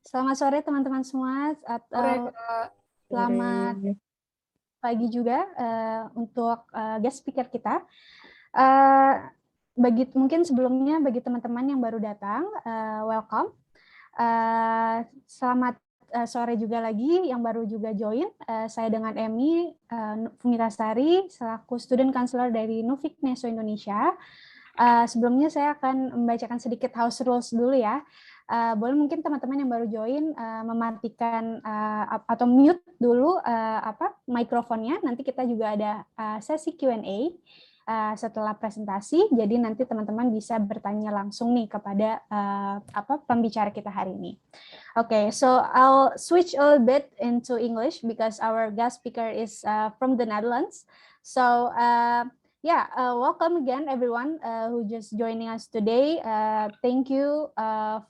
Selamat sore teman-teman semua, atau selamat pagi juga untuk guest speaker kita. Mungkin sebelumnya bagi teman-teman yang baru datang, welcome. Selamat sore juga lagi yang baru juga join. Saya dengan Emi Fumitasari, selaku student counselor dari Menurut Neso Indonesia. Sebelumnya saya akan membacakan sedikit house rules dulu ya. Boleh mungkin teman-teman yang baru join mematikan atau mute dulu mikrofonnya. Nanti kita juga ada sesi Q&A setelah presentasi. Jadi nanti teman-teman bisa bertanya langsung nih kepada pembicara kita hari ini. Okay, so I'll switch a little bit into English because our guest speaker is from the Netherlands. So welcome again, everyone who just joining us today. Thank you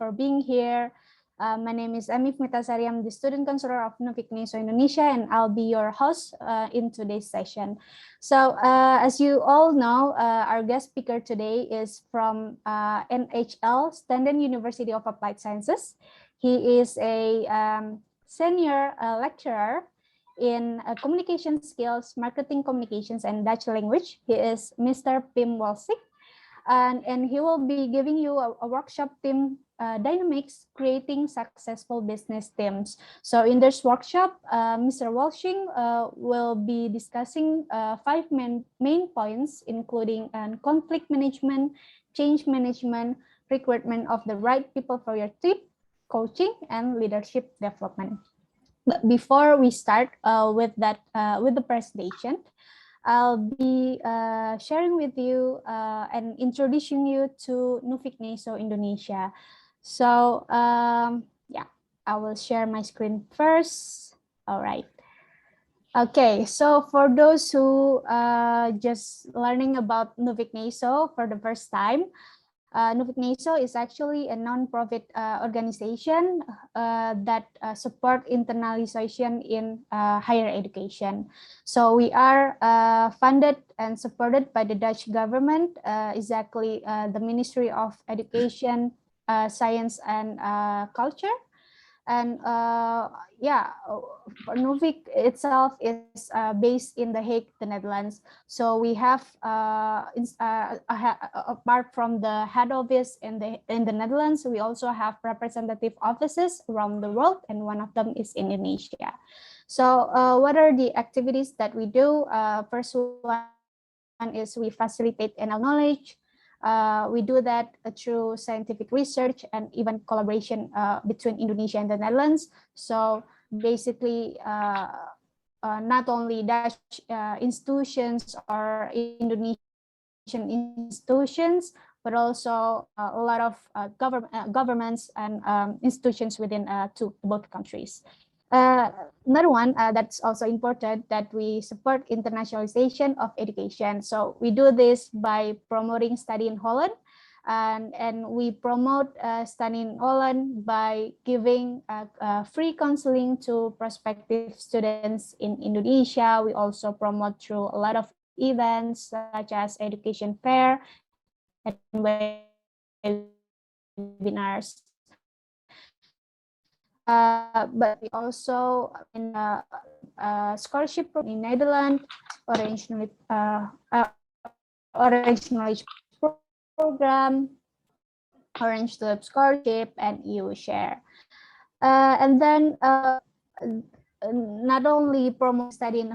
for being here. My name is Emi Fumitasari. I'm the student counselor of Menurut Neso Indonesia, and I'll be your host in today's session. So, as you all know, our guest speaker today is from NHL-Stenden University of Applied Sciences. He is a senior lecturer in communication skills, marketing communications, and Dutch language. He is Mr. Pim Wolsink, and he will be giving you a workshop team dynamics, creating successful business teams. So in this workshop, Mr. Wolsink will be discussing 5 main points, including conflict management, change management, recruitment of the right people for your team, coaching, and leadership development. But before we start with the presentation, I'll be sharing with you and introducing you to Menurut Neso Indonesia. So I will share my screen first. All right. Okay, so for those who just learning about Menurut Neso for the first time, Menurut Neso is actually a non-profit organization that support internalization in higher education. So we are funded and supported by the Dutch government, exactly the Ministry of Education, Science and Culture. And Menurut itself is based in The Hague, the Netherlands. So we have, apart from the head office in the Netherlands, we also have representative offices around the world, and one of them is in Indonesia. So what are the activities that we do? First one is we facilitate NL knowledge. We do that through scientific research and even collaboration between Indonesia and the Netherlands. So basically, not only Dutch institutions or Indonesian institutions, but also a lot of governments and institutions within both countries. Another one that's also important, that we support internationalization of education. So we do this by promoting study in Holland, and we promote study in Holland by giving free counseling to prospective students in Indonesia. We also promote through a lot of events such as education fair and webinars. But we also in scholarship in Netherlands, Orange Knowledge Program, Orange Tulip Scholarship, and EU Share. And then not only promote study in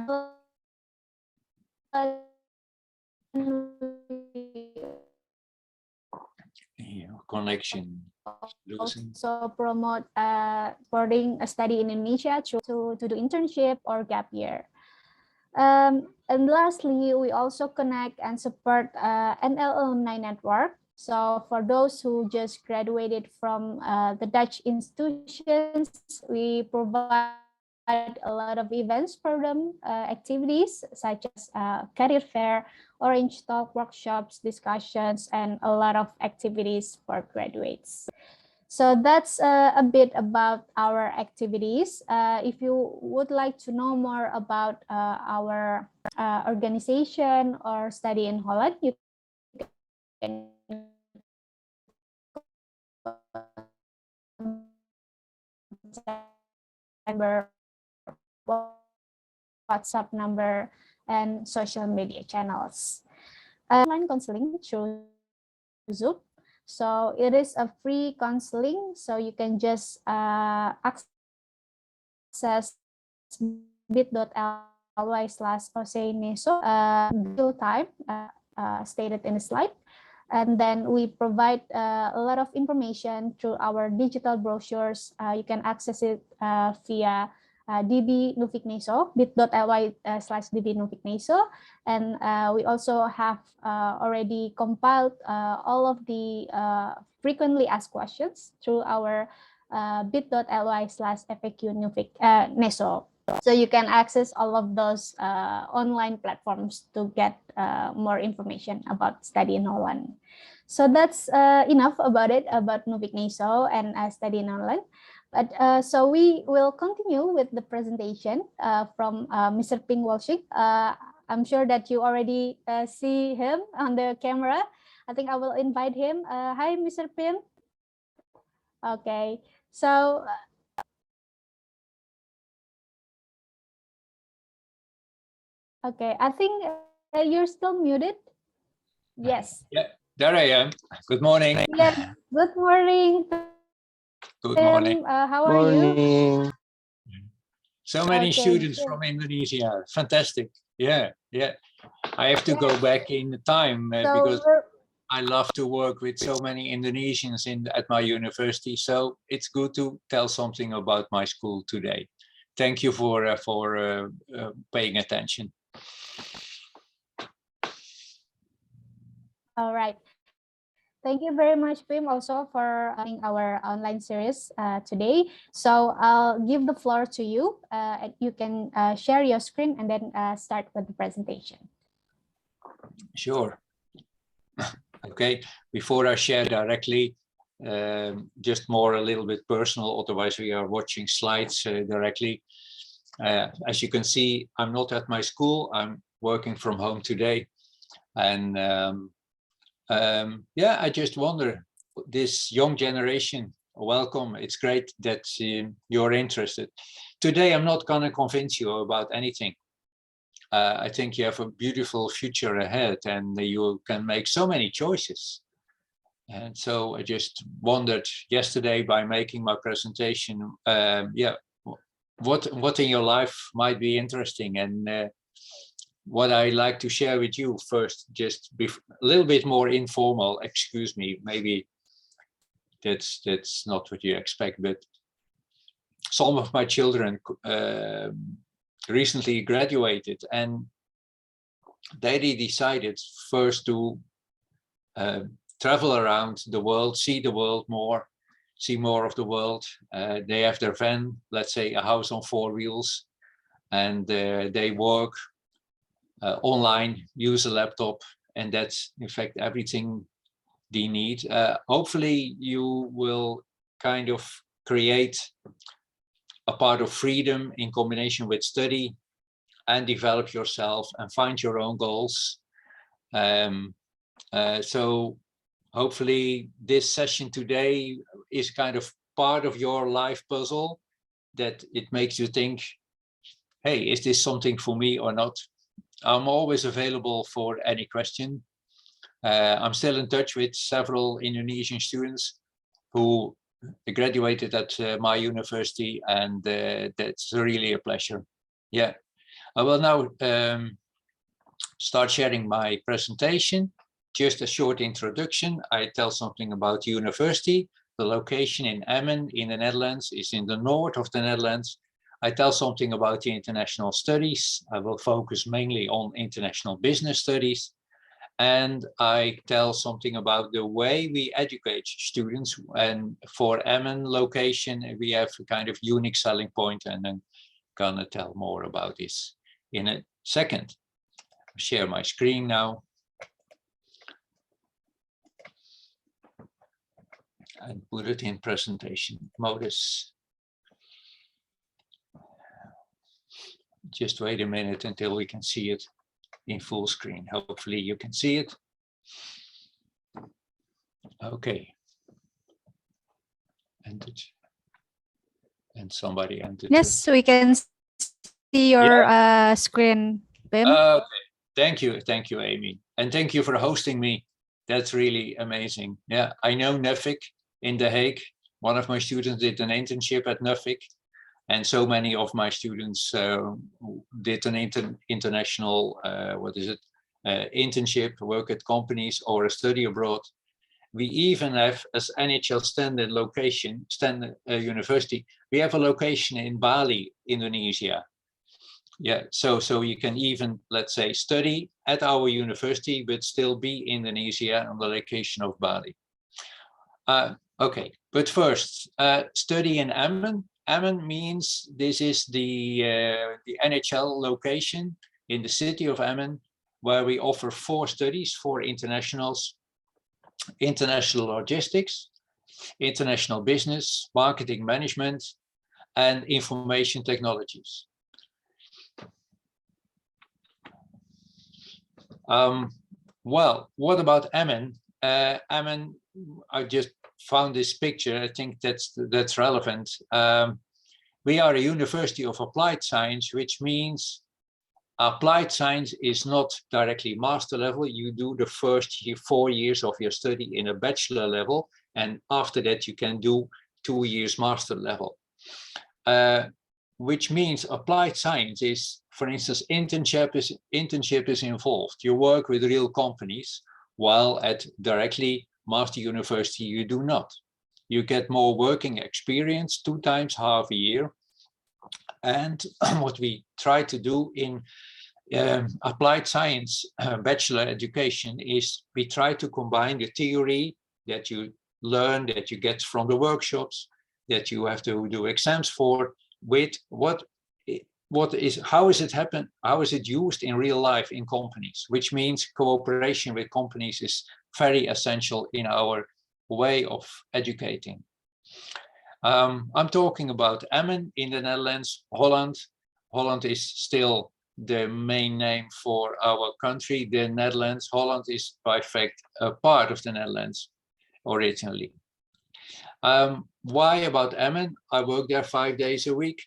connection. Also promote supporting a study in Indonesia to do internship or gap year. And lastly, we also connect and support NL Alumni Network. So for those who just graduated from the Dutch institutions, we provide a lot of events for them, activities such as career fair, Orange Talk workshops, discussions, and a lot of activities for graduates. So that's a bit about our activities. If you would like to know more about our organization or study in Holland, you can number, WhatsApp number, and social media channels. Online counseling through Zoom. So it is a free counseling, so you can just access bit.ly/Neso time stated in the slide. And then we provide a lot of information through our digital brochures. You can access it via DB Nufik Neso, bit.ly/DB Nufik Neso. And we also have already compiled all of the frequently asked questions through our bit.ly/FAQ Nufik Neso. So you can access all of those online platforms to get more information about study in Holland. So that's enough about it, about Nufik Neso and study in Holland. But so we will continue with the presentation from Mr. Pim Wolsink. I'm sure that you already see him on the camera. I think I will invite him. Hi, Mr. Pim. Okay, so okay, I think you're still muted. Yes. Yeah, there I am. Good morning. Yes. Good morning. Good morning. How are you? So many Okay, students good. from Indonesia. Fantastic. Yeah, yeah. I have to go back in time because I love to work with so many Indonesians at my university. So it's good to tell something about my school today. Thank you for paying attention. All right. Thank you very much, Pim, also for running our online series today. So I'll give the floor to you. And you can share your screen and then start with the presentation. Sure. Okay. Before I share directly, just more a little bit personal. Otherwise, we are watching slides directly. As you can see, I'm not at my school. I'm working from home today. And yeah, I just wonder, this young generation, welcome. It's great that you're interested. Today, I'm not going to convince you about anything. I think you have a beautiful future ahead and you can make so many choices. And so I just wondered yesterday by making my presentation, yeah, what in your life might be interesting, and what I like to share with you first, just a little bit more informal, excuse me, maybe that's not what you expect, but some of my children recently graduated and they decided first to travel around the world, see the world more, see more of the world. They have their van, let's say a house on 4 wheels, and they work online, use a laptop, and that's in fact everything they need. Hopefully you will kind of create a part of freedom in combination with study and develop yourself and find your own goals. So hopefully this session today is kind of part of your life puzzle, that it makes you think, hey, is this something for me or not? I'm always available for any question. I'm still in touch with several Indonesian students who graduated at my university, and that's really a pleasure. Yeah, I will now start sharing my presentation. Just a short introduction. I tell something about university. The location in Emmen in the Netherlands is in the north of the Netherlands. I tell something about the international studies. I will focus mainly on international business studies. And I tell something about the way we educate students. And for Emmen location, we have a kind of unique selling point, and I'm gonna tell more about this in a second. I'll share my screen now. And put it in presentation modus. Just wait a minute until we can see it in full screen. Hopefully you can see it. Okay. And and somebody entered. Yes, we can see your screen, Pim. Thank you, Amy, and thank you for hosting me. That's really amazing. Yeah, I know Nuffic in The Hague. One of my students did an internship at Nuffic, and so many of my students did an international internship, work at companies or a study abroad. We even have, as NHL-Stenden location, Stenden University, we have a location in Bali, Indonesia. Yeah, so you can even, let's say, study at our university, but still be in Indonesia on the location of Bali. Okay, but first, study in Emmen. Emmen means this is the NHL location in the city of Emmen, where we offer 4 studies for internationals: international logistics, international business, marketing management, and information technologies. Well, what about Emmen? Emmen, I just found this picture. I think that's relevant. We are a University of Applied Science, which means applied science is not directly master level. You do the first 4 years of your study in a bachelor level, and after that you can do 2 years master level. Which means applied science is, for instance, internship is involved. You work with real companies, while at directly master university you do not. You get more working experience, 2 times half a year. And what we try to do in applied science bachelor education is we try to combine the theory that you learn, that you get from the workshops, that you have to do exams for, with how is it used in real life in companies, which means cooperation with companies is very essential in our way of educating. I'm talking about Emmen in the Netherlands, Holland. Holland is still the main name for our country, the Netherlands. Holland is by fact a part of the Netherlands originally. Why about Emmen? I work there 5 days a week,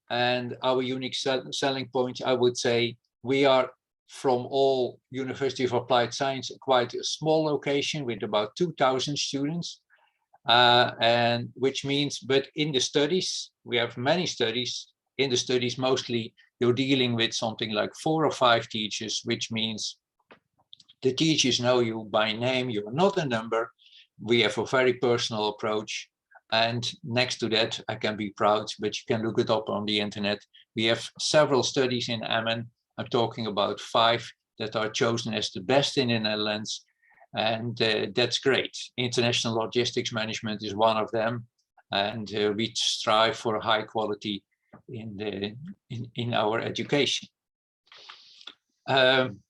and our unique selling point, I would say, we are from all University of Applied Science, quite a small location with about 2,000 students. And which means, but in the studies, we have many studies. In the studies, mostly you're dealing with something like 4 or 5 teachers, which means the teachers know you by name, you're not a number. We have a very personal approach. And next to that, I can be proud, but you can look it up on the internet. We have several studies in Emmen. I'm talking about 5 that are chosen as the best in the Netherlands. And that's great. International logistics management is one of them. And we strive for high quality in our education.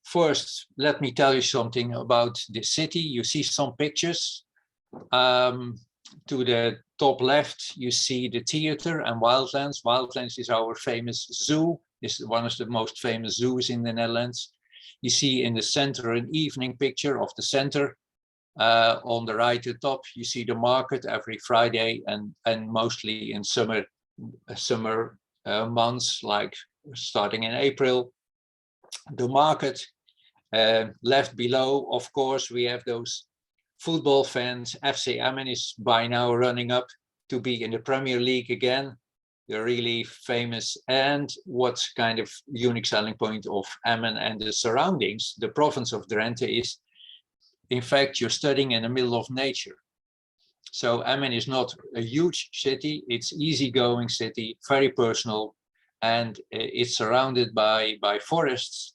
First, let me tell you something about the city. You see some pictures. To the top left, you see the theater and Wildlands. Wildlands is our famous zoo. It's one of the most famous zoos in the Netherlands. You see in the center an evening picture of the center. On the right at top, you see the market every Friday and mostly in summer months, like starting in April. The market left below, of course, we have those football fans. FC Emmen is by now running up to be in the Premier League again. They're really famous. And what's kind of unique selling point of Emmen and the surroundings, the province of Drenthe, is, in fact, you're studying in the middle of nature. So Emmen is not a huge city. It's easygoing city, very personal, and it's surrounded by forests,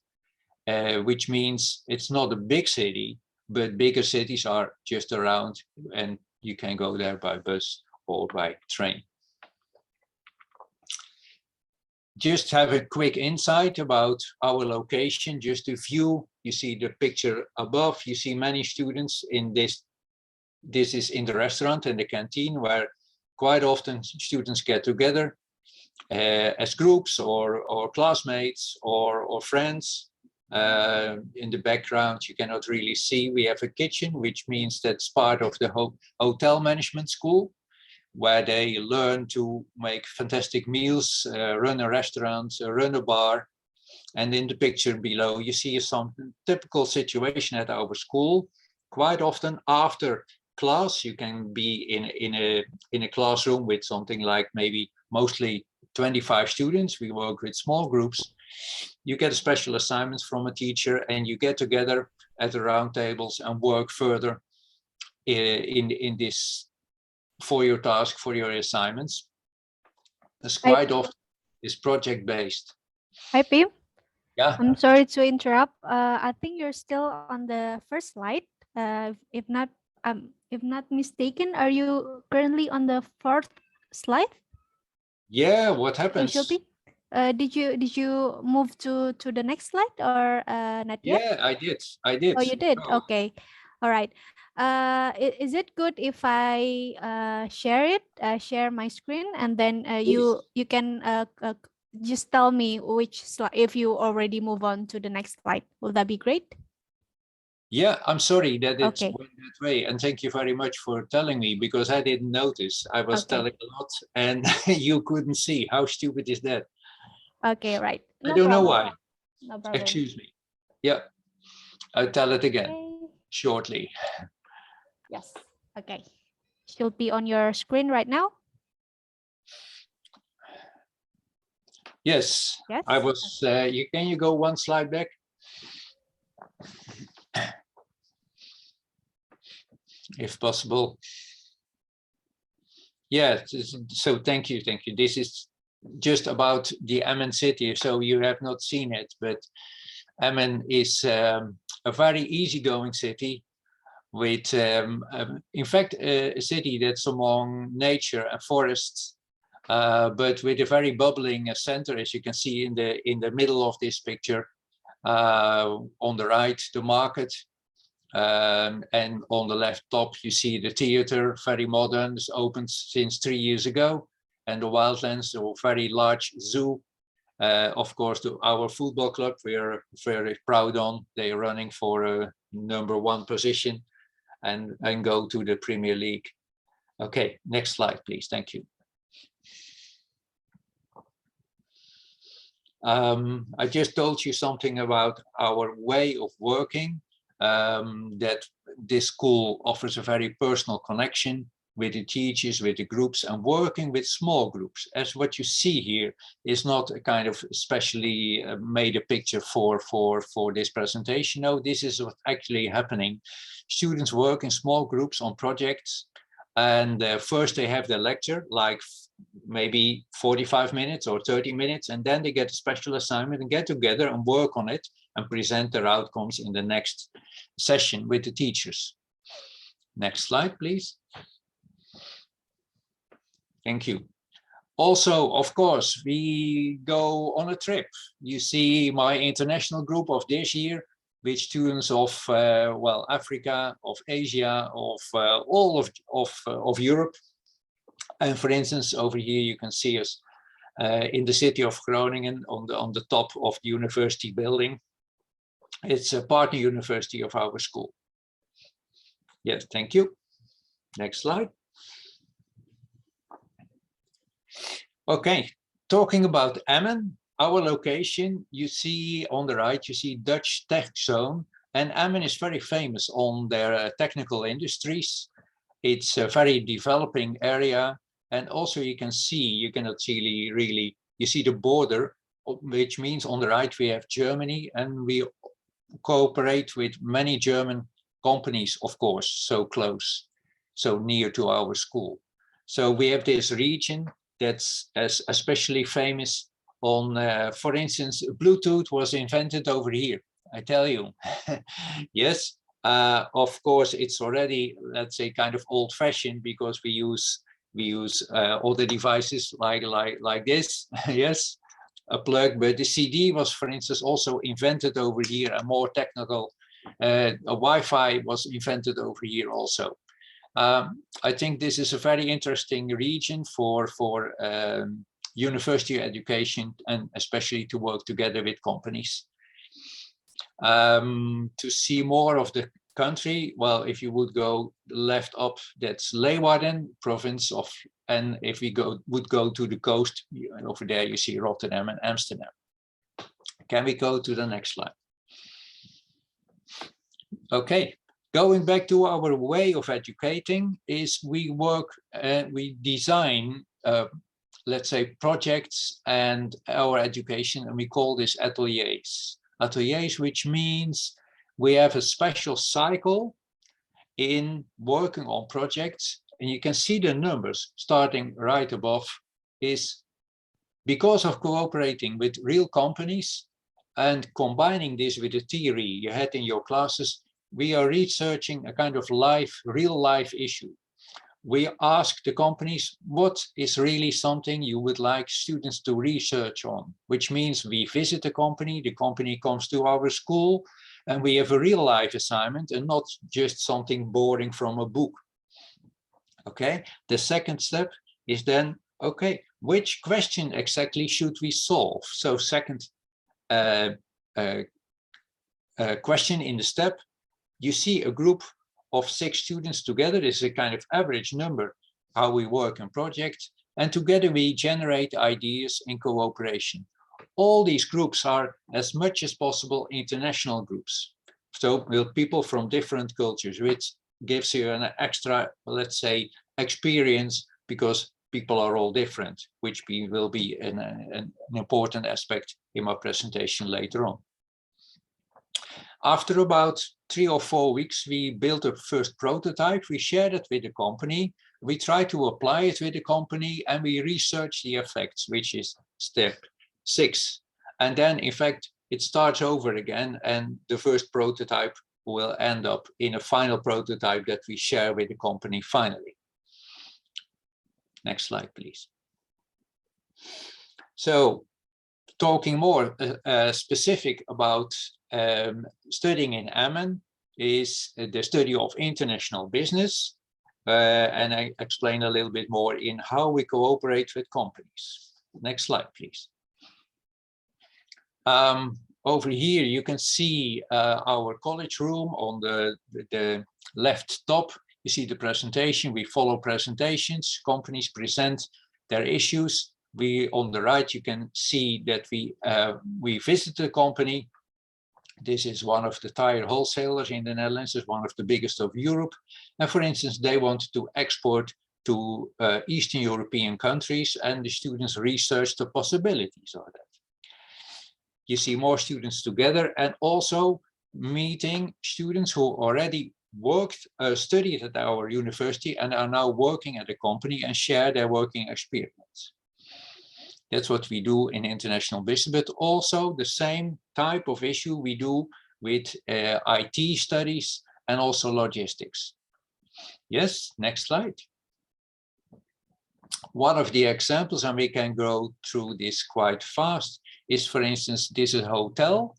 which means it's not a big city, but bigger cities are just around, and you can go there by bus or by train. Just have a quick insight about our location, just a view. You see the picture above, you see many students in this. This is in the restaurant and the canteen, where quite often students get together as groups or classmates or friends. In the background, you cannot really see, we have a kitchen, which means that's part of the hotel management school. where they learn to make fantastic meals, run a restaurant, run a bar. And in the picture below, you see some typical situation at our school. Quite often after class, you can be in a classroom with something like maybe mostly 25 students. We work with small groups. You get special assignments from a teacher, and you get together at the round tables and work further in this for your task, for your assignments. It's quite often is project based. Hi, Pim. Yeah. I'm sorry to interrupt. I think you're still on the first slide. If not mistaken, are you currently on the fourth slide? Yeah. What happens? Did you move to the next slide or not yet? Yeah, I did. Oh, you did. Oh. Okay. All right. Is it good if I share my screen, and then you can just tell me which slide, if you already move on to the next slide? Will that be great? Yeah, I'm sorry that it Okay. went that way, and thank you very much for telling me, because I didn't notice. I was telling a lot and you couldn't see. How stupid is that? Okay, right. I don't know why. No problem. Excuse me. Yeah, I'll tell it again shortly. Yes. Okay. Should be on your screen right now. Yes. I was. Can you go one slide back? If possible. Yeah, so thank you. This is just about the Emmen city, so you have not seen it, but Emmen is a very easygoing city with, in fact, a city that's among nature and forests, but with a very bubbling center, as you can see in the middle of this picture. On the right, the market. And on the left top, you see the theater, very modern. It's opened since 3 years ago. And the Wildlands, a very large zoo. Of course, our football club, we are very proud on. They are running for a #1 position and go to the Premier League. Okay, next slide, please. Thank you. I just told you something about our way of working. That this school offers a very personal connection with the teachers, with the groups, and working with small groups. As what you see here is not a kind of specially made a picture for this presentation. No, this is what's actually happening. Students work in small groups on projects, and first they have their lecture, like maybe 45 minutes or 30 minutes, and then they get a special assignment and get together and work on it and present their outcomes in the next session with the teachers. Next slide, please. Thank you. Also, of course, we go on a trip. You see my international group of this year, with students of well, Africa, of Asia, of all of Europe. And for instance, over here you can see us in the city of Groningen on the top of the university building. It's a partner university of our school. Yes, thank you. Next slide. Okay, talking about Emmen, our location, you see on the right, you see Dutch Tech Zone, and Emmen is very famous on their technical industries. It's a very developing area, and also you can see, you cannot see really, you see the border, which means on the right we have Germany, and we cooperate with many German companies, of course, so close, so near to our school. So we have this region that's especially famous on, for instance, Bluetooth was invented over here, I tell you. Yes, of course, it's already, let's say, kind of old-fashioned because we use all the devices like this. Yes, a plug, but the CD was, for instance, also invented over here, a more technical, a Wi-Fi was invented over here also. I think this is a very interesting region for university education, and especially to work together with companies. To see more of the country, well, if you would go left up, that's Leeuwarden, province of And if we would go to the coast, over there you see Rotterdam and Amsterdam. Can we go to the next slide? Okay, going back to our way of educating is we work, we design, let's say, projects and our education, and we call this ateliers. Ateliers, which means we have a special cycle in working on projects, and you can see the numbers starting right above, is because of cooperating with real companies and combining this with the theory you had in your classes. We are researching a kind of real life issue. We ask the companies, what is really something you would like students to research on, which means we visit the company comes to our school, and we have a real life assignment and not just something boring from a book. Okay, the second step is then, okay, which question exactly should we solve? So second question in the step, you see a group of 6 students together. This is a kind of average number, how we work in projects, and together we generate ideas in cooperation. All these groups are, as much as possible, international groups. So with people from different cultures, which gives you an extra, let's say, experience, because people are all different, which will be an important aspect in my presentation later on. After about 3 or 4 weeks, we built a first prototype. We shared it with the company. We try to apply it with the company, and we research the effects, which is step 6. And then, in fact, it starts over again, and the first prototype will end up in a final prototype that we share with the company finally. Next slide, please. So, talking more specific about studying in Emmen is the study of international business, and I explain a little bit more in how we cooperate with companies. Next slide, please. Over here you can see our college room. On the left top you see the presentation. We follow presentations, companies present their issues. On the right you can see that we visit the company. This is one of the tire wholesalers in the Netherlands. It's one of the biggest of Europe. And for instance, they want to export to Eastern European countries, and the students research the possibilities of that. You see more students together, and also meeting students who already studied at our university and are now working at a company and share their working experience. That's what we do in international business, but also the same type of issue we do with IT studies and also logistics. Yes, next slide. One of the examples, and we can go through this quite fast, is, for instance, this is a hotel,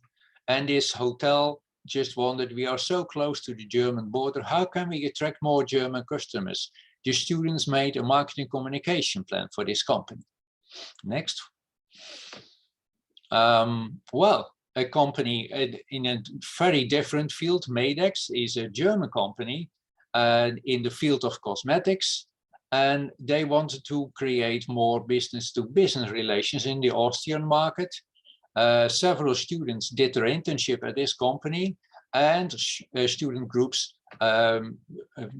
and this hotel just wondered, we are so close to the German border, how can we attract more German customers? The students made a marketing communication plan for this company. Next. Well, a company in a very different field, Medex, is a German company in the field of cosmetics, and they wanted to create more business-to-business relations in the Austrian market. Several students did their internship at this company, and student groups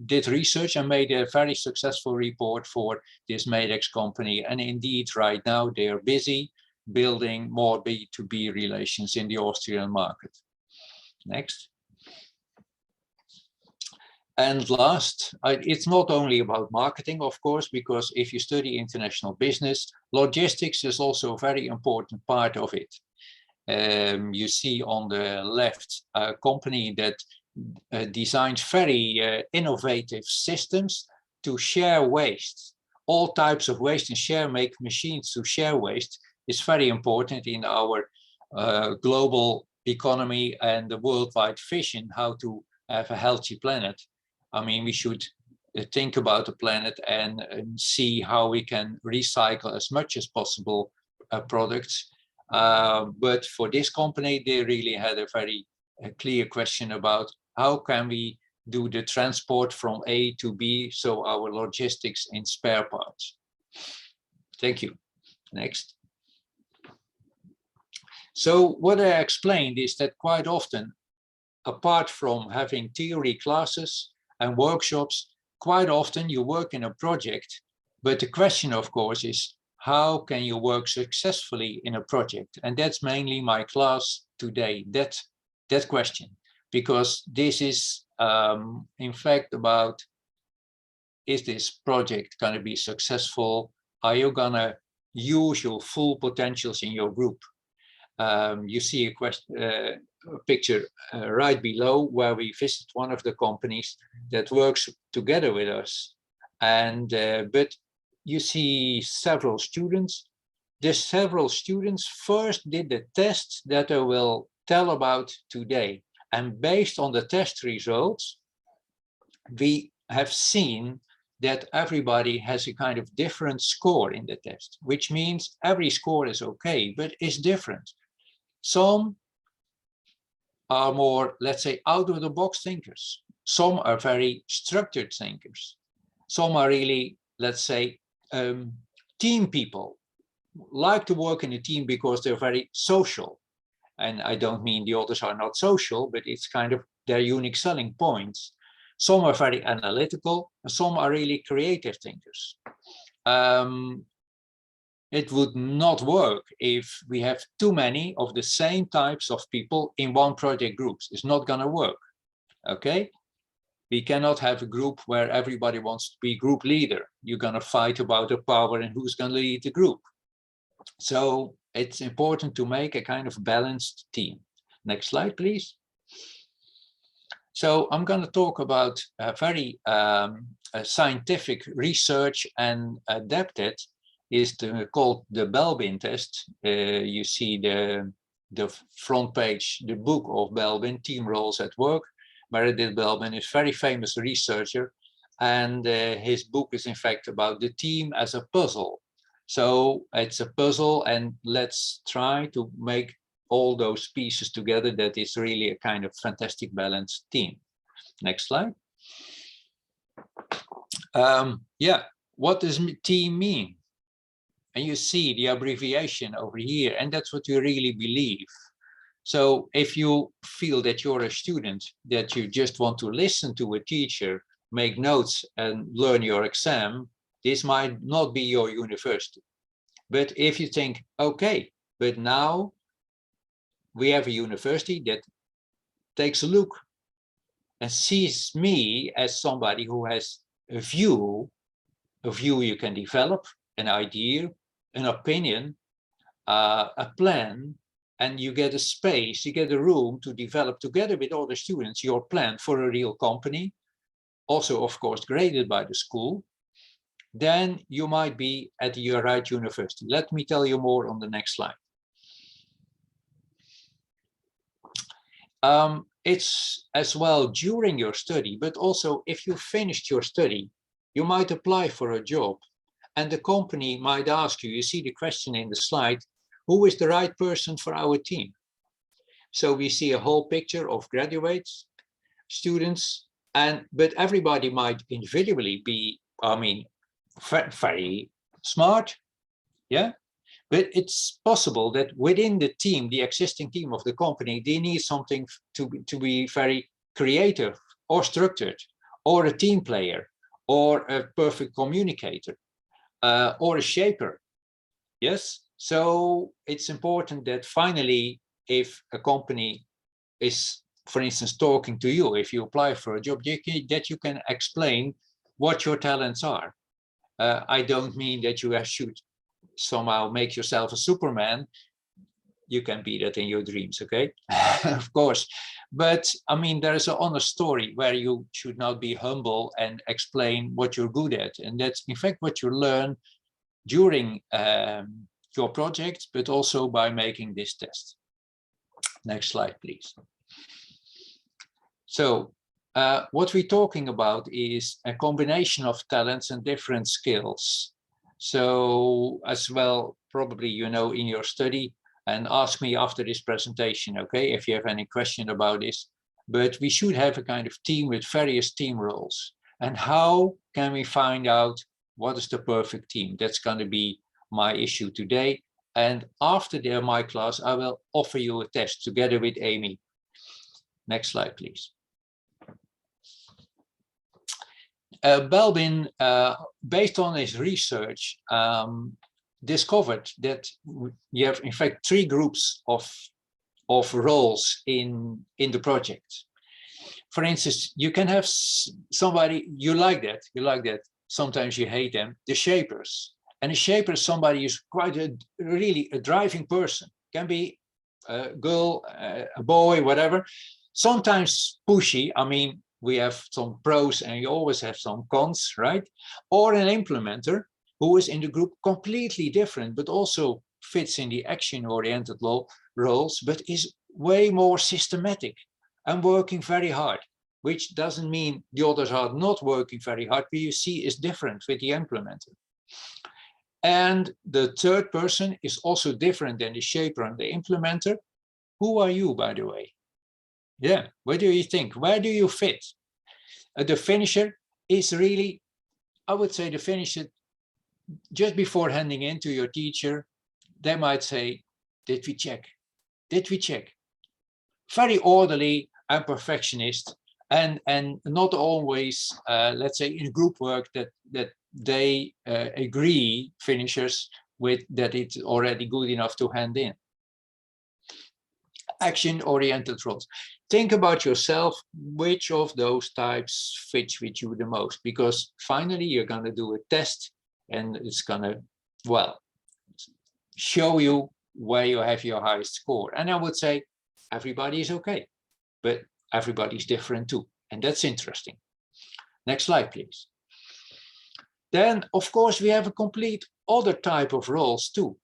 did research and made a very successful report for this Medex company. And indeed, right now they are busy building more B2B relations in the Austrian market. Next. And last, it's not only about marketing, of course, because if you study international business, logistics is also a very important part of it. You see on the left a company that designs very innovative systems to share waste. All types of waste, and make machines to share waste is very important in our global economy and the worldwide vision, how to have a healthy planet. I mean, we should think about the planet and see how we can recycle as much as possible products. But for this company, they really had a very clear question about how can we do the transport from A to B, so our logistics in spare parts. Thank you. Next. So what I explained is that quite often, apart from having theory classes and workshops, quite often you work in a project. But the question, of course, is how can you work successfully in a project? And that's mainly my class today, that question, because this is in fact about, is this project going to be successful? Are you going to use your full potentials in your group? You see a picture right below where we visit one of the companies that works together with us. And but you see several students. The several students first did the tests that I will tell about today. And based on the test results, we have seen that everybody has a kind of different score in the test, which means every score is okay, but it's different. Some are more, let's say, out-of-the-box thinkers. Some are very structured thinkers. Some are really, let's say, team people, like to work in a team because they're very social. And I don't mean the others are not social, but it's kind of their unique selling points. Some are very analytical, and some are really creative thinkers. It would not work if we have too many of the same types of people in one project groups. It's not going to work, okay? We cannot have a group where everybody wants to be group leader. You're going to fight about the power and who's going to lead the group. So it's important to make a kind of balanced team. Next slide, please. So I'm going to talk about very scientific research and adapted is called the Belbin test. You see the front page, the book of Belbin, Team Roles at Work. Meredith Belbin is a very famous researcher, and his book is in fact about the team as a puzzle. So it's a puzzle, and let's try to make all those pieces together. That is really a kind of fantastic balanced team. Next slide. Yeah, what does team mean? And you see the abbreviation over here, and that's what you really believe. So if you feel that you're a student, that you just want to listen to a teacher, make notes and learn your exam, this might not be your university. But if you think, okay, but now we have a university that takes a look and sees me as somebody who has a view you can develop, an idea, an opinion, a plan, and you get a space, you get a room to develop together with all the students your plan for a real company, also of course graded by the school, then you might be at your right university. Let me tell you more on the next slide. It's as well during your study, but also if you finished your study, you might apply for a job, and the company might ask you, you see the question in the slide, who is the right person for our team? So we see a whole picture of graduates, students, but everybody might individually be, I mean, very smart, yeah? But it's possible that within the team, the existing team of the company, they need something to be very creative or structured, or a team player, or a perfect communicator, or a shaper. Yes, so it's important that finally, if a company is, for instance, talking to you, if you apply for a job, that you can explain what your talents are. I don't mean that you should somehow make yourself a Superman. You can be that in your dreams, okay? Of course. But I mean, there is an honest story where you should not be humble and explain what you're good at. And that's in fact what you learn during your project, but also by making this test. Next slide, please. So what we're talking about is a combination of talents and different skills. So as well, probably you know in your study, and ask me after this presentation, okay, if you have any question about this. but we should have a kind of team with various team roles. And how can we find out what is the perfect team? That's going to be my issue today. And after my class, I will offer you a test together with Amy. Next slide, please. Belbin, based on his research, discovered that you have, in fact, 3 groups of roles in the project. For instance, you can have somebody, you like that, sometimes you hate them, the shapers. And a shaper is somebody who's quite really a driving person. Can be a girl, a boy, whatever. Sometimes pushy, I mean, we have some pros and you always have some cons, right? Or an implementer who is in the group completely different, but also fits in the action-oriented roles, but is way more systematic and working very hard, which doesn't mean the others are not working very hard, but you see is different with the implementer. And the third person is also different than the shaper and the implementer. Who are you, by the way? Yeah, what do you think? Where do you fit? The finisher is really, I would say the finisher, just before handing in to your teacher, they might say, did we check? Did we check? Very orderly and perfectionist, and not always, let's say, in group work that they agree, finishers, with that it's already good enough to hand in. Action-oriented roles. Think about yourself, which of those types fits with you the most, because finally you're going to do a test and it's going to, well, show you where you have your highest score. And I would say everybody is okay, but everybody's different too. And that's interesting. Next slide, please. Then, of course, we have a complete other type of roles too.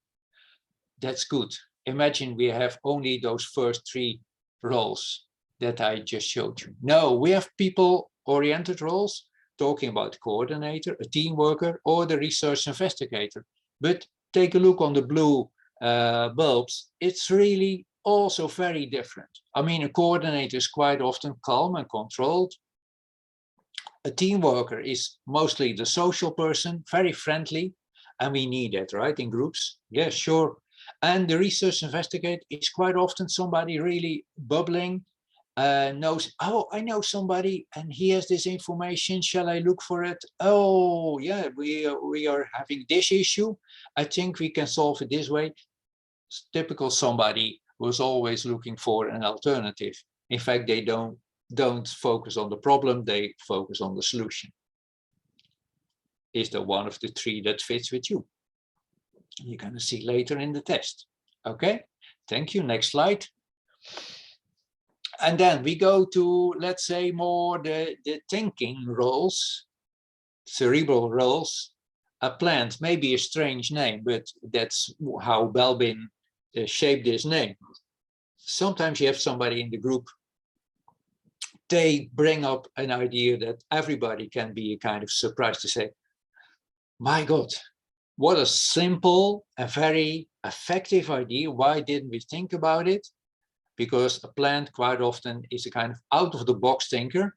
That's good. Imagine we have only those first 3 roles that I just showed you. No, we have people-oriented roles, talking about coordinator, a team worker, or the research investigator. But take a look on the blue bulbs. It's really also very different. I mean, a coordinator is quite often calm and controlled. A team worker is mostly the social person, very friendly, and we need that, right, in groups? Yeah, sure. And the research investigator is quite often somebody really bubbling, knows, oh, I know somebody and he has this information, shall I look for it? Oh, yeah, we are having this issue. I think we can solve it this way. It's typical somebody who's always looking for an alternative. In fact, they don't focus on the problem, they focus on the solution. Is there one of the 3 that fits with you? You're going to see later in the test. Okay, thank you. Next slide. And then we go to, let's say, more the thinking roles, cerebral roles. A plant may be a strange name, but that's how Belbin shaped this name. Sometimes you have somebody in the group, they bring up an idea that everybody can be a kind of surprised to say, my God, what a simple and very effective idea. Why didn't we think about it? Because a plant quite often is a kind of out-of-the-box thinker.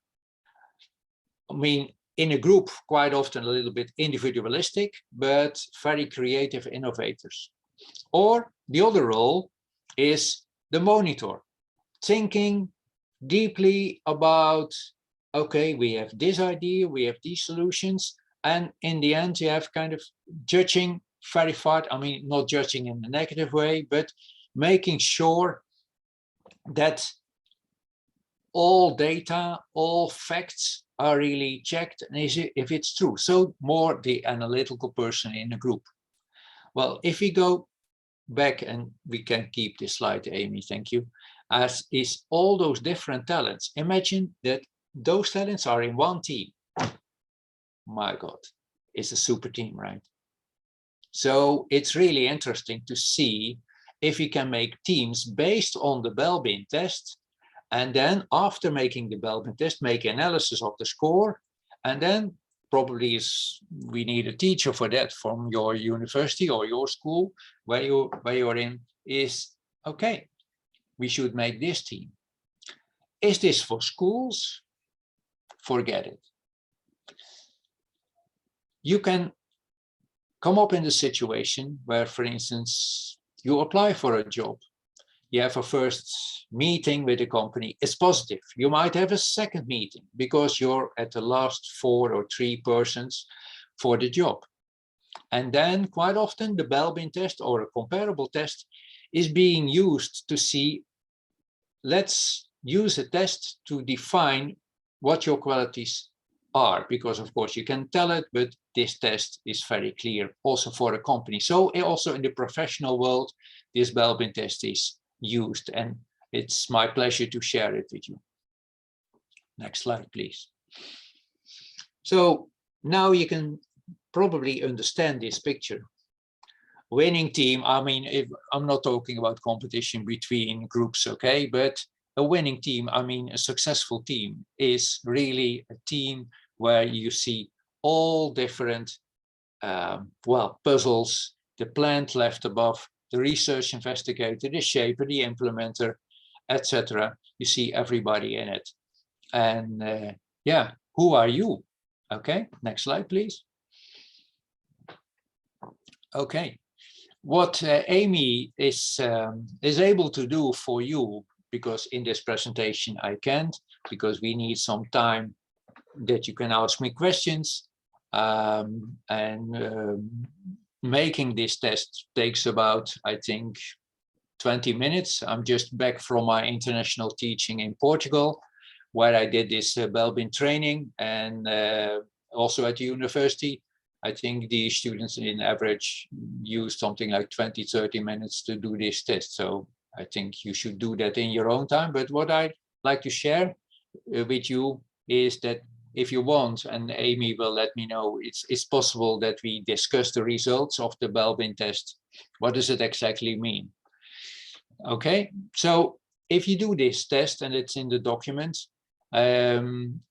I mean, in a group, quite often a little bit individualistic, but very creative innovators. Or the other role is the monitor, thinking deeply about, okay, we have this idea, we have these solutions, and in the end, you have kind of judging very far. I mean, not judging in a negative way, but making sure that all data, all facts are really checked and if it's true. So more the analytical person in a group. Well, if we go back, and we can keep this slide, Amy, thank you, as is all those different talents. Imagine that those talents are in one team. My God, it's a super team, right? So it's really interesting to see if we can make teams based on the Belbin test, and then after making the Belbin test, make analysis of the score, and then probably we need a teacher for that from your university or your school where you're in, is okay, we should make this team. Is this for schools? Forget it. You can come up in the situation where, for instance, you apply for a job. You have a first meeting with the company. It's positive. You might have a second meeting because you're at the last 4 or 3 persons for the job. And then quite often the Belbin test or a comparable test is being used to see, let's use a test to define what your qualities are, because of course you can tell it, but this test is very clear also for a company. So also in the professional world, this Belbin test is used, and it's my pleasure to share it with you. Next slide, please. So now you can probably understand this picture. Winning team, I mean, if I'm not talking about competition between groups, okay, but a winning team, I mean, a successful team is really a team where you see all different, well, puzzles, the plant left above, the research investigator, the shaper, the implementer, etc. You see everybody in it. And yeah, who are you? Okay, next slide, please. Okay, what Amy is able to do for you, because in this presentation I can't, because we need some time that you can ask me questions, making this test takes about, I think, 20 minutes. I'm just back from my international teaching in Portugal, where I did this Belbin training, and also at the university. I think the students in average use something like 20-30 minutes to do this test. So I think you should do that in your own time. But what I'd like to share with you is that if you want, and Amy will let me know, it's possible that we discuss the results of the Belbin test. What does it exactly mean? Okay, so if you do this test, and it's in the document,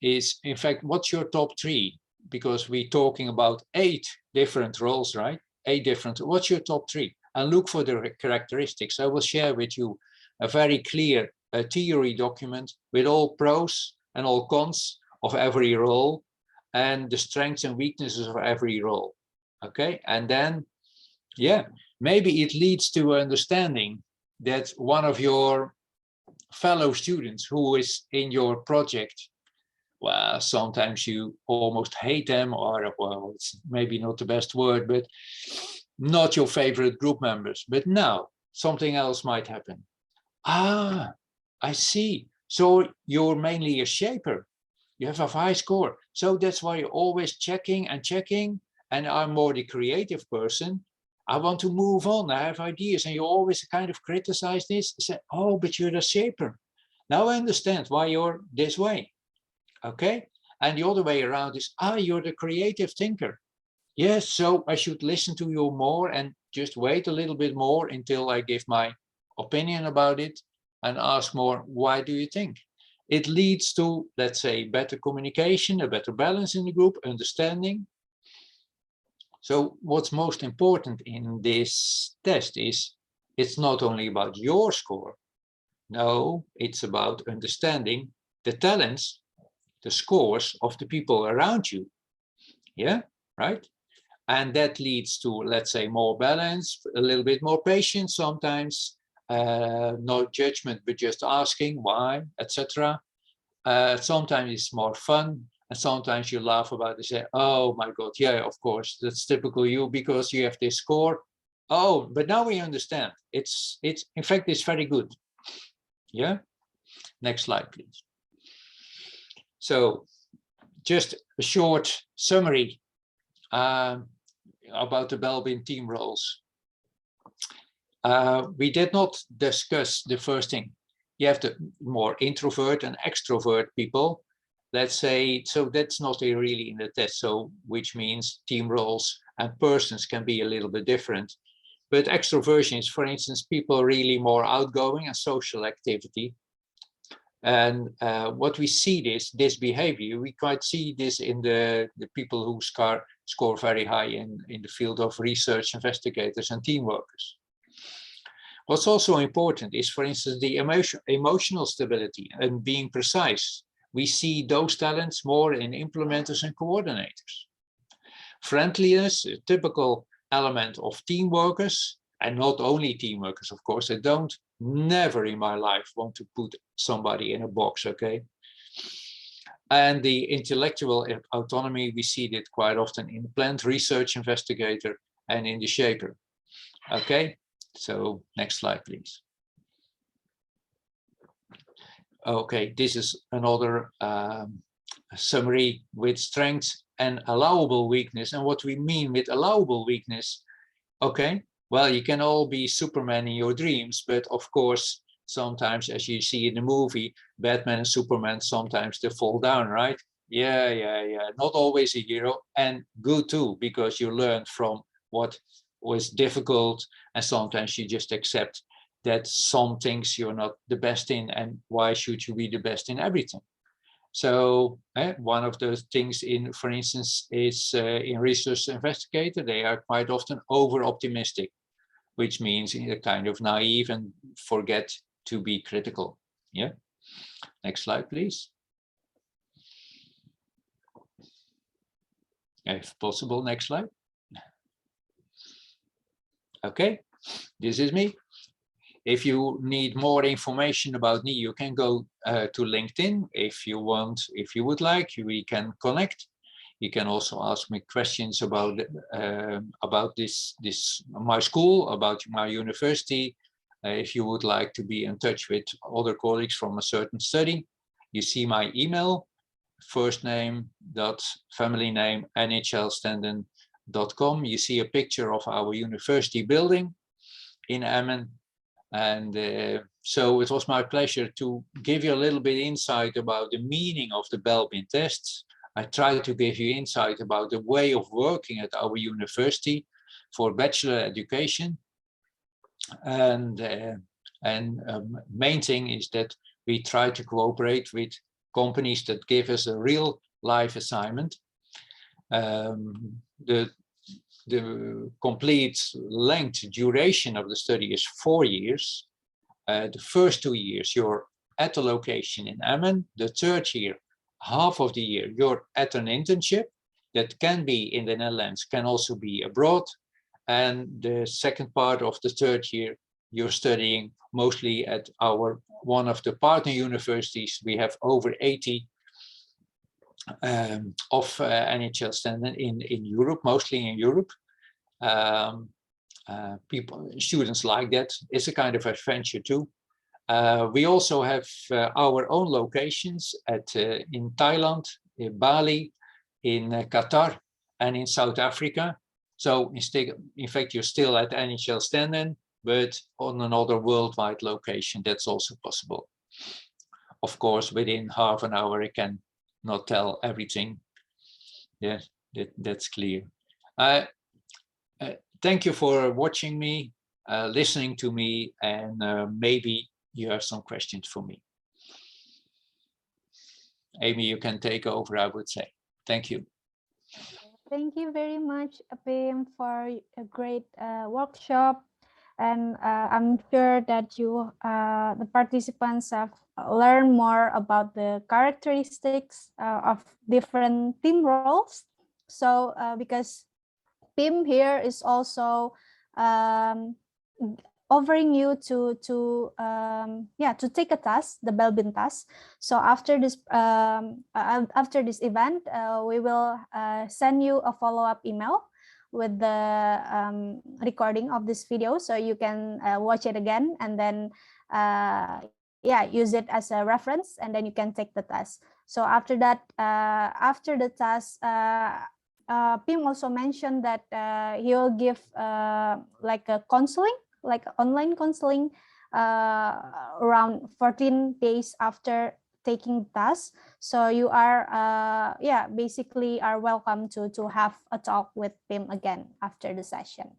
is in fact, what's your top 3? Because we're talking about 8 different roles, right? 8 different, what's your top 3? And look for the characteristics. I will share with you a very clear theory document with all pros and all cons of every role, and the strengths and weaknesses of every role. Okay, and then, yeah, maybe it leads to understanding that one of your fellow students who is in your project, well, sometimes you almost hate them, or, well, it's maybe not the best word, but not your favorite group members. But now something else might happen. Ah, I see. So you're mainly a shaper. You have a high score. So that's why you're always checking and checking. And I'm more the creative person. I want to move on. I have ideas. And you always kind of criticize this. Say, oh, but you're the shaper. Now I understand why you're this way. Okay. And the other way around is, you're the creative thinker. Yes, so I should listen to you more and just wait a little bit more until I give my opinion about it and ask more, why do you think? It leads to, let's say, better communication, a better balance in the group, understanding. So what's most important in this test is, it's not only about your score. No, it's about understanding the talents, the scores of the people around you. Yeah, right? And that leads to, let's say, more balance, a little bit more patience sometimes, no judgment, but just asking why, etc. Sometimes it's more fun, and sometimes you laugh about it and say, oh my God, yeah, of course, that's typical you because you have this score. Oh, but now we understand. It's in fact, it's very good. Yeah. Next slide, please. So just a short summary about the Belbin team roles. We did not discuss the first thing. You have the more introvert and extrovert people, let's say, so that's not really in the test, so which means team roles and persons can be a little bit different. But extroversion is, for instance, people really more outgoing and social activity. And what we see this behavior, we quite see this in the people who score very high in the field of research investigators and team workers. What's also important is, for instance, the emotional stability and being precise. We see those talents more in implementers and coordinators. Friendliness, a typical element of team workers, and not only team workers, of course. I don't never in my life want to put somebody in a box, okay? And the intellectual autonomy, we see that quite often in the plant research investigator and in the shaper. Okay, so next slide, please. Okay, this is another summary with strengths and allowable weakness. And what we mean with allowable weakness, okay, well, you can all be Superman in your dreams, but of course, sometimes, as you see in the movie, Batman and Superman, sometimes they fall down, right? Yeah. Not always a hero, and good too, because you learn from what was difficult, and sometimes you just accept that some things you're not the best in, and why should you be the best in everything? So one of those things in, for instance, is in research investigator, they are quite often over-optimistic, which means a kind of naive and forget to be critical. Yeah. Next slide, please. If possible, next slide. Okay, this is me. If you need more information about me, you can go to LinkedIn. If you want, if you would like, we can connect. You can also ask me questions about this my school, about my university. If you would like to be in touch with other colleagues from a certain study, you see my email, first name dot family name NHL-Stenden.com. You see a picture of our university building in Emmen. And so it was my pleasure to give you a little bit insight about the meaning of the Belbin tests. I tried to give you insight about the way of working at our university for bachelor education. And main thing is that we try to cooperate with companies that give us a real life assignment. The complete length duration of the study is 4 years. The first 2 years you're at a location in Emmen. The third year, half of the year, you're at an internship that can be in the Netherlands, can also be abroad. And the second part of the third year, you're studying mostly at one of the partner universities. We have over 80 of NHL-Stenden in Europe, mostly in Europe. Students like that. It's a kind of adventure too. We also have our own locations in Thailand, in Bali, in Qatar, and in South Africa. So in fact, you're still at NHL-Stenden, but on another worldwide location. That's also possible. Of course, within half an hour, I can not tell everything. Yeah, that's clear. Thank you for watching me, listening to me, and maybe you have some questions for me. Amy, you can take over, I would say. Thank you. Thank you very much, Pim, for a great workshop. And I'm sure that you, the participants, have learned more about the characteristics of different team roles. So because Pim here is also offering you to take a task, the Belbin task. So after this event, we will send you a follow-up email with the recording of this video, so you can watch it again and then use it as a reference, and then you can take the task. So after that, after the task, Pim also mentioned that he will give like a counseling, like online counseling, around 14 days after taking tasks. So you are basically are welcome to have a talk with Pim again after the session.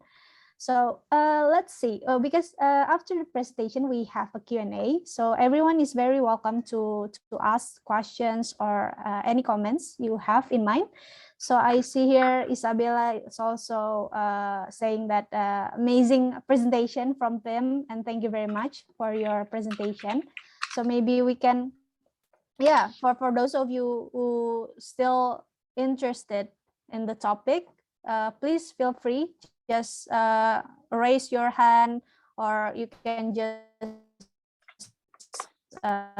So let's see, because after the presentation we have a Q&A, so everyone is very welcome to ask questions or any comments you have in mind. So I see here Isabella is also saying that amazing presentation from Pim, and thank you very much for your presentation. So maybe we can, yeah, for those of you who still interested in the topic, please feel free, just raise your hand, or you can just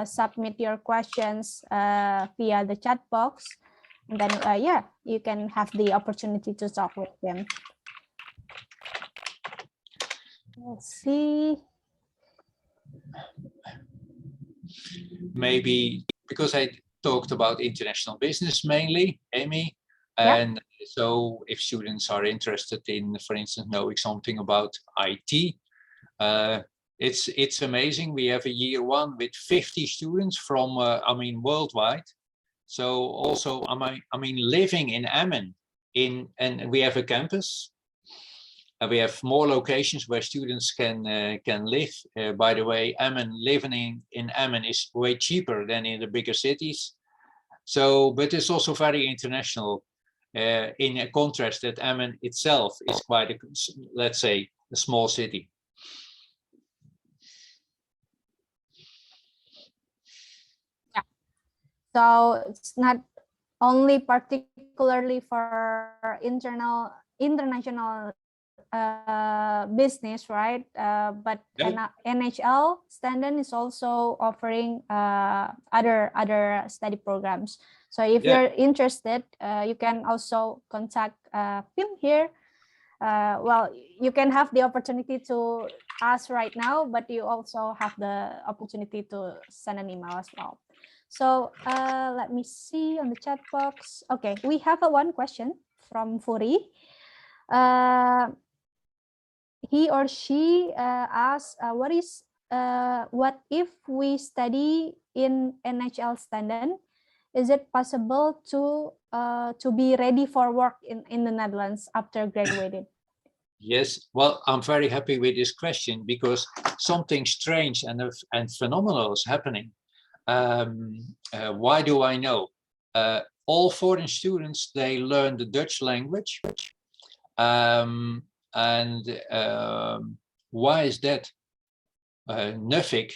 submit your questions via the chat box, and then yeah, you can have the opportunity to talk with them. Let's see. Maybe because I talked about international business mainly, Amy, and so if students are interested in, for instance, knowing something about IT, it's amazing. We have a year one with 50 students from, I mean, worldwide. So also, I mean, living in Emmen, and we have a campus. We have more locations where students can live. By the way, living in Emmen is way cheaper than in the bigger cities. So, but it's also very international. In a contrast that Emmen itself is quite a, let's say, a small city. Yeah. So it's not only particularly for international business, right? But NHL-Stenden is also offering other study programs. So if you're interested, you can also contact Pim here. Well, you can have the opportunity to ask right now, but you also have the opportunity to send an email as well. So let me see on the chat box. Okay, we have one question from Furi. He or she asks, what if we study in NHL-Stenden? Is it possible to be ready for work in the Netherlands after graduating? Yes, well, I'm very happy with this question because something strange and phenomenal is happening. Why do I know? All foreign students, they learn the Dutch language. Why is that? Nuffic,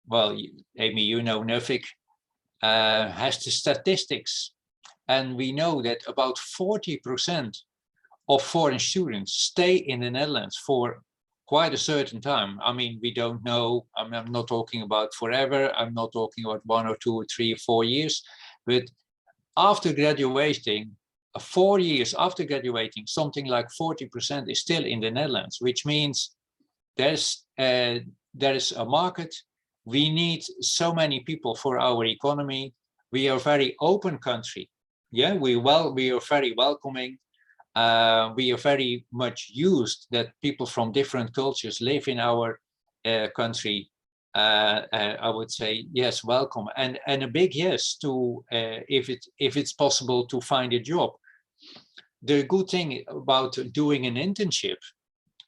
well, Amy, you know Nuffic, has the statistics, and we know that about 40% of foreign students stay in the Netherlands for quite a certain time. I mean, we don't know, I'm not talking about forever, I'm not talking about 1 or 2 or 3 or 4 years, but after graduating, 4 years after graduating, something like 40% is still in the Netherlands, which means there is a market. We need so many people for our economy. We are a very open country. Yeah, we are very welcoming. We are very much used that people from different cultures live in our country. I would say yes, welcome, and a big yes to if it's possible to find a job. The good thing about doing an internship,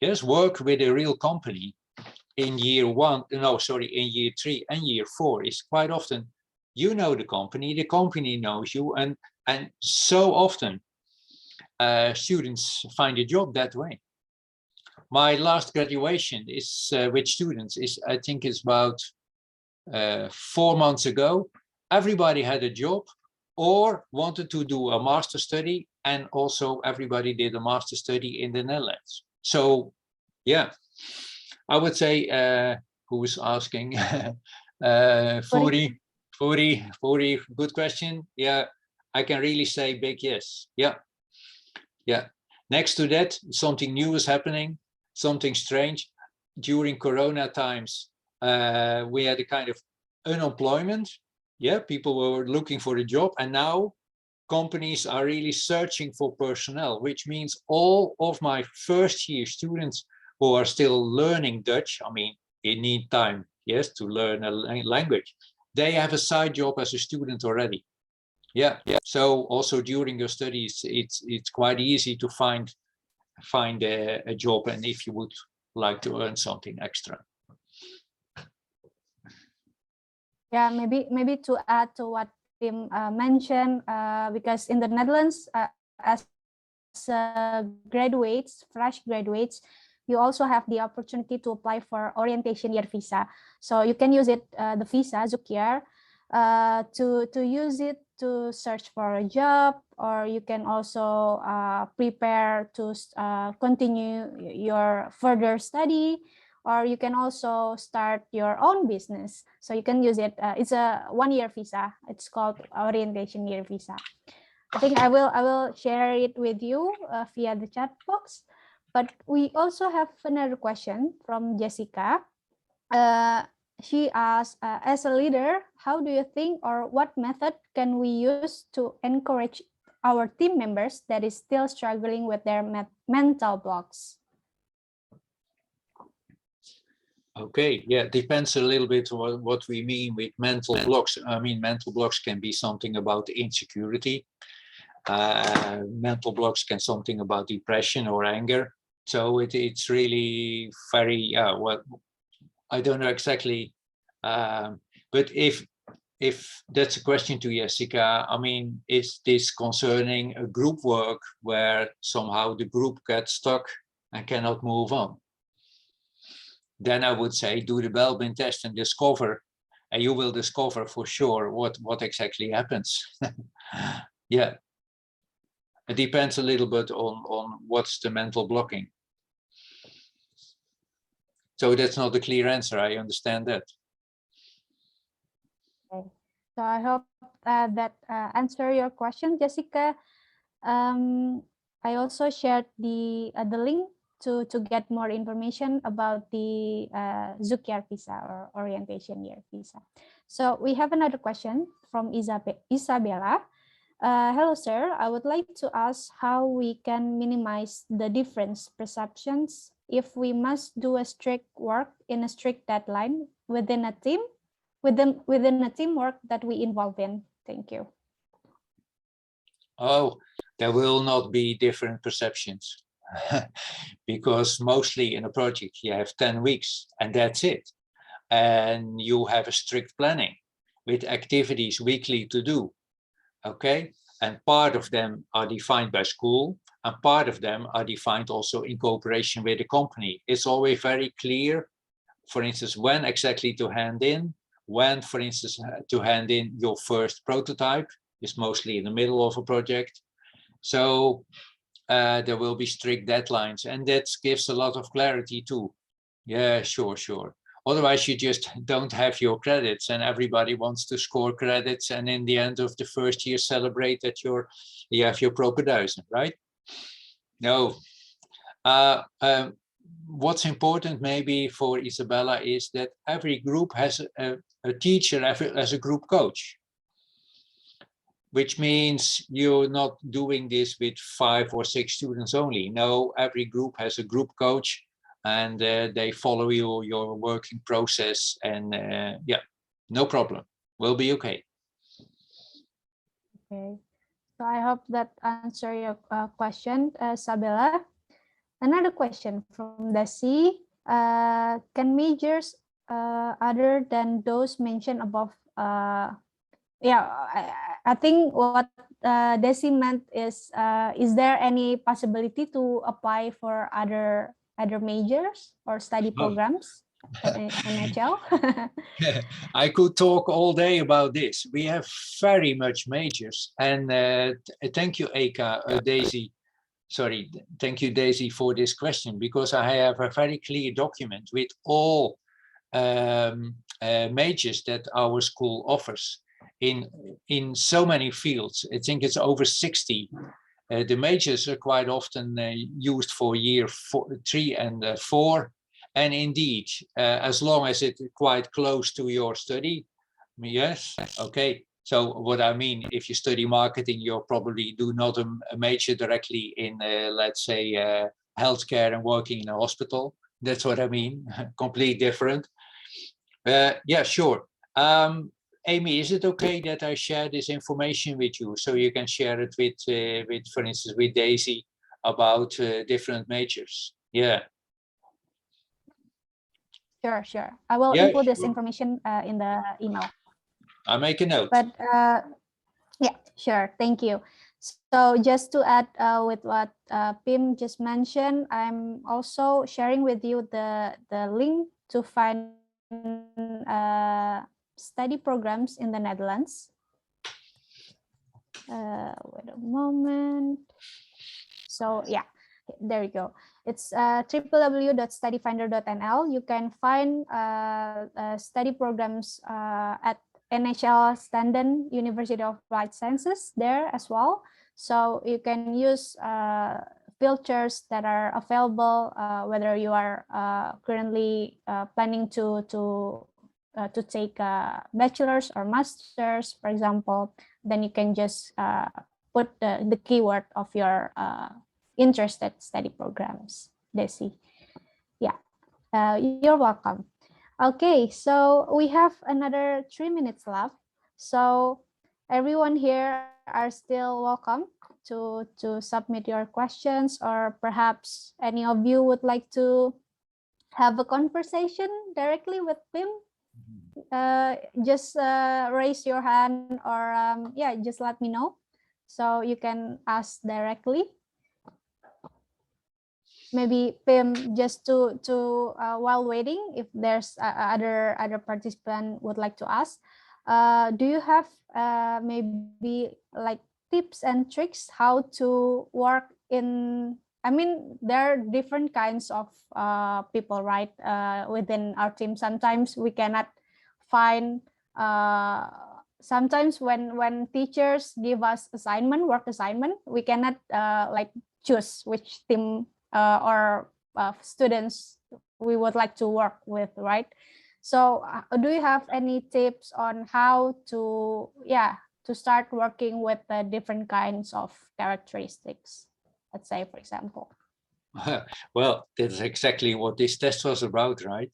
yes, work with a real company in year 3 and year 4 is quite often you know the company knows you, and so often students find a job that way. My last graduation is with students is, I think it's about 4 months ago. Everybody had a job or wanted to do a master study, and also everybody did a master study in the Netherlands. So yeah, I would say who's asking? Furi, good question. Yeah, I can really say big yes. Yeah. Next to that, something new is happening, something strange. During Corona times, we had a kind of unemployment. Yeah, people were looking for a job, and now companies are really searching for personnel, which means all of my first year students who are still learning Dutch, I mean, they need time, yes, to learn a language. They have a side job as a student already. Yeah. So also during your studies, it's quite easy to find a job, and if you would like to earn something extra. Yeah, maybe to add to what Pim mentioned, because in the Netherlands, as graduates, fresh graduates, you also have the opportunity to apply for orientation year visa. So you can use it, the visa, Zoekjaar, to use it to search for a job, or you can also prepare to continue your further study, or you can also start your own business. So you can use it. It's a 1-year visa. It's called orientation year visa. I think I will share it with you via the chat box. But we also have another question from Jessica. She asked, as a leader, how do you think, or what method can we use to encourage our team members that is still struggling with their mental blocks? Okay, yeah, it depends a little bit on what we mean with mental blocks. I mean, mental blocks can be something about insecurity. Mental blocks can something about depression or anger. So it's really very, well, I don't know exactly, but if that's a question to Jessica, I mean, is this concerning a group work where somehow the group gets stuck and cannot move on? Then I would say do the Belbin test and discover, and you will discover for sure what exactly happens. Yeah, it depends a little bit on what's the mental blocking. So that's not a clear answer, I understand that. Okay. So I hope that answer your question, Jessica. I also shared the link to get more information about the Zoekjaar visa or orientation year visa. So we have another question from Isabella. Hello, sir. I would like to ask how we can minimize the different perceptions if we must do a strict work in a strict deadline within a team, within a teamwork that we involve in. Thank you. Oh, there will not be different perceptions because mostly in a project you have 10 weeks and that's it. And you have a strict planning with activities weekly to do. Okay, and part of them are defined by school and part of them are defined also in cooperation with the company. It's always very clear, for instance, when exactly to hand in, when, for instance, to hand in your first prototype is mostly in the middle of a project. So there will be strict deadlines and that gives a lot of clarity too. Yeah, sure. Otherwise, you just don't have your credits and everybody wants to score credits and in the end of the first year celebrate that you have your propenduizen, right? No. What's important maybe for Isabella is that every group has a teacher as a group coach, which means you're not doing this with 5 or 6 students only. No, every group has a group coach and they follow your working process and yeah, no problem, we'll be okay. Okay, so I hope that answer your question, Sabella. Another question from Desi. Can majors other than those mentioned above? Yeah, I think what Desi meant is there any possibility to apply for other majors or study programs in NHL? I could talk all day about this. We have very much majors and thank you, Daisy. Sorry, thank you, Daisy, for this question, because I have a very clear document with all majors that our school offers in so many fields. I think it's over 60. The majors are quite often used for year 3 and 4. And indeed, as long as it's quite close to your study, yes, okay. So what I mean, if you study marketing, you'll probably do not a major directly in, let's say, healthcare and working in a hospital. That's what I mean, completely different. Yeah, sure. Amy, is it okay that I share this information with you so you can share it with for instance, with Daisy about different majors? Yeah. Sure. I will include this information in the email. I'll make a note. But Yeah, sure. Thank you. So just to add with what Pim just mentioned, I'm also sharing with you the link to find study programs in the Netherlands. Wait a moment. So yeah, there you go. It's www.studyfinder.nl. You can find study programs at NHL-Stenden University of Applied Sciences there as well. So you can use filters that are available, whether you are currently planning to take a bachelor's or master's, for example. Then you can just put the keyword of your interested study programs, Desi. Yeah, you're welcome. Okay, so we have another 3 minutes left. So everyone here are still welcome to submit your questions, or perhaps any of you would like to have a conversation directly with Pim. Just raise your hand, or yeah, just let me know so you can ask directly. Maybe Pim, just to while waiting, if there's other participant would like to ask, do you have maybe like tips and tricks how to work in, I mean, there are different kinds of people, right, within our team. Sometimes we cannot find, sometimes when teachers give us work assignment, we cannot like choose which team or students we would like to work with, right? So do you have any tips on how to, yeah, to start working with the different kinds of characteristics, let's say, for example? Well, that's exactly what this test was about, right?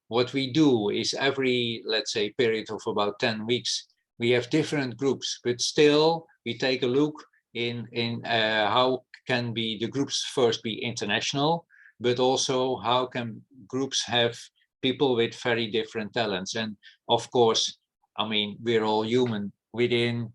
What we do is every, let's say, period of about 10 weeks, we have different groups, but still we take a look in how can be the groups first be international, but also how can groups have people with very different talents. And of course, I mean, we're all human. Within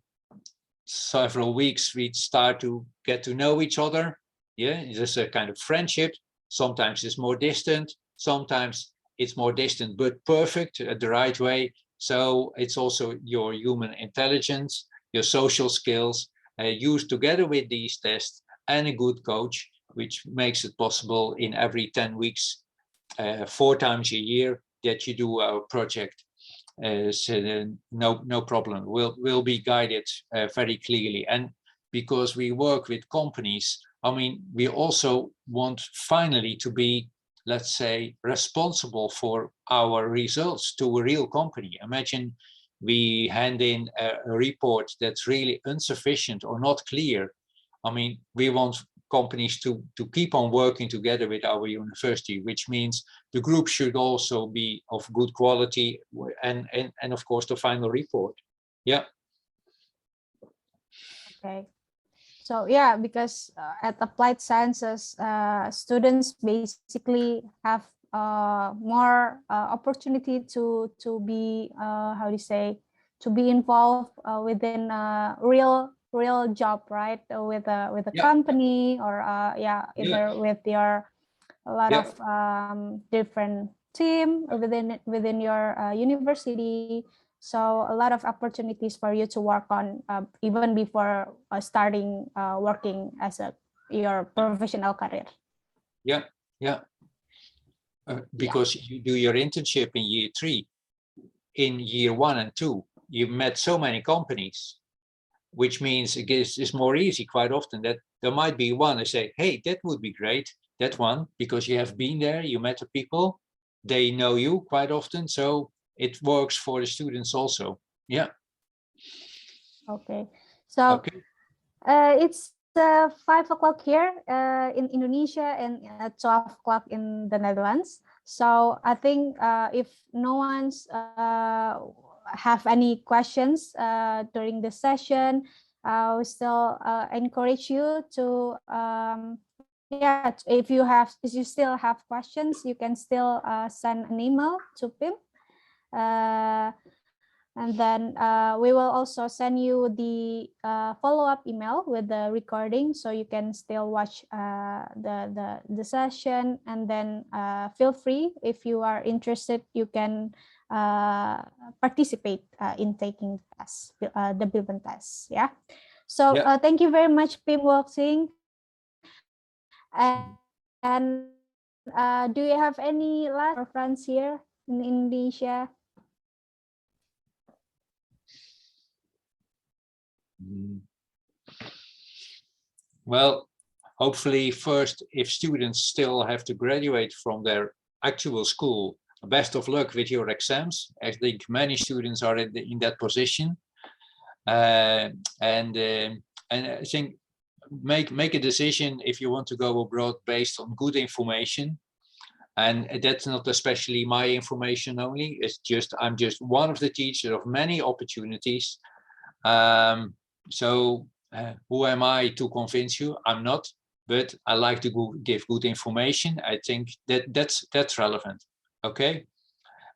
several weeks, we start to get to know each other. Yeah, there's a kind of friendship. Sometimes it's more distant, sometimes it's more distant but perfect, the right way. So it's also your human intelligence, your social skills, used together with these tests, and a good coach, which makes it possible in every 10 weeks, 4 times a year, that you do our project. So no problem. We'll be guided very clearly. And because we work with companies, I mean, we also want finally to be, let's say, responsible for our results to a real company. Imagine we hand in a report that's really insufficient or not clear. I mean, we want companies to keep on working together with our university, which means the group should also be of good quality, and of course the final report. Yeah. Okay. So yeah, because at applied sciences, students basically have more opportunity to be how do you say, to be involved within a real job, right? With a Yeah. company, or yeah, either Yeah. with your a lot Yeah. of different team within your university. So a lot of opportunities for you to work on even before starting working as your professional career. Yeah. Yeah. Because you do your internship in year 3, in year 1 and 2, you met so many companies, which means it's more easy quite often that there might be one and say, hey, that would be great, that one, because you have been there, you met the people, they know you quite often, so it works for the students also. Yeah. Okay, so Okay. it's 5 o'clock here in Indonesia, and 12 o'clock in the Netherlands. So I think if no one's have any questions during this session, we still encourage you to yeah, if you still have questions, you can still send an email to Pim. And then we will also send you the follow-up email with the recording, so you can still watch the session. And then feel free, if you are interested, you can participate in taking tests, the Bilben test. Yeah. So thank you very much, Pim Wolsink. And do you have any last for friends here in Indonesia? Well, hopefully first, if students still have to graduate from their actual school, best of luck with your exams. I think many students are in that position. And I think make a decision if you want to go abroad based on good information. And that's not especially my information only. It's just, I'm just one of the teachers of many opportunities. So who am I to convince you? I'm not, but I like to give good information. I think that's relevant. Okay.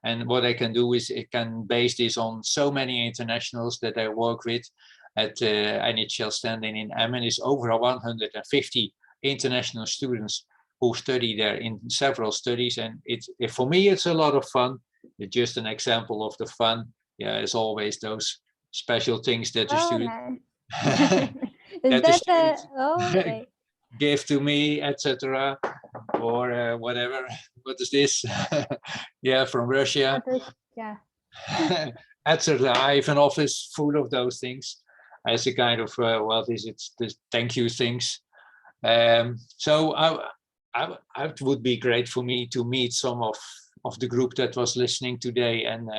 And what I can do is I can base this on so many internationals that I work with at NHL-Stenden in Emmen. Is over 150 international students who study there in several studies, and for me it's a lot of fun. It's just an example of the fun. Yeah, as always, those special things that the students okay. give to me, etc. Or whatever. What is this? Yeah, from Russia. Yeah. Etc. I have an office full of those things as a kind of this thank you things. So it would be great for me to meet some of the group that was listening today. And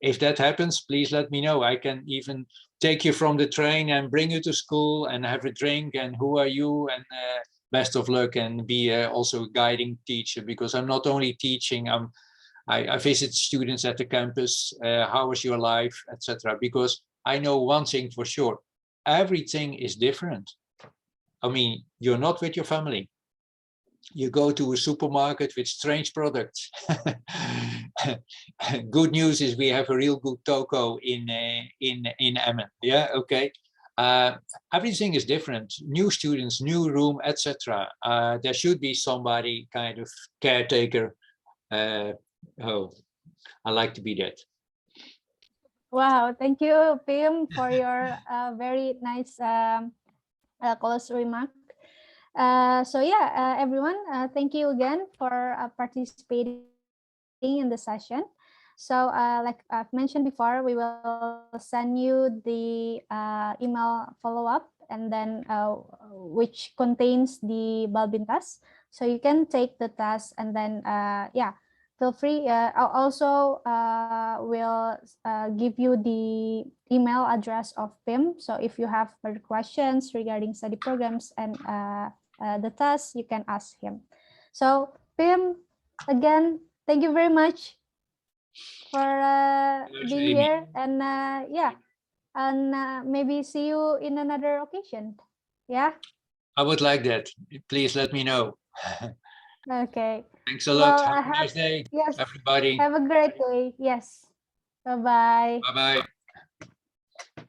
if that happens, please let me know. I can even take you from the train and bring you to school and have a drink. And who are you? And best of luck, and be also a guiding teacher, because I'm not only teaching, I visit students at the campus. How was your life, etc. Because I know one thing for sure, everything is different. I mean, you're not with your family. You go to a supermarket with strange products. Good news is we have a real good toko in Emmen. Yeah, okay. Everything is different. New students, new room, etc. There should be somebody kind of caretaker. Oh, I like to be that. Wow, thank you, Pim, for your very nice close remark. So yeah, everyone, thank you again for participating in the session. So like I've mentioned before, we will send you the email follow-up, and then which contains the Balbin test. So you can take the test, and then yeah, feel free. Also will give you the email address of Pim. So if you have further questions regarding study programs and the test, you can ask him. So Pim, again, thank you very much for being here, and yeah, and maybe see you in another occasion. Yeah, I would like that. Please let me know. Okay. Thanks a lot. Well, have a nice day, yes, everybody. have a great day. Yes. Bye-bye. Bye-bye.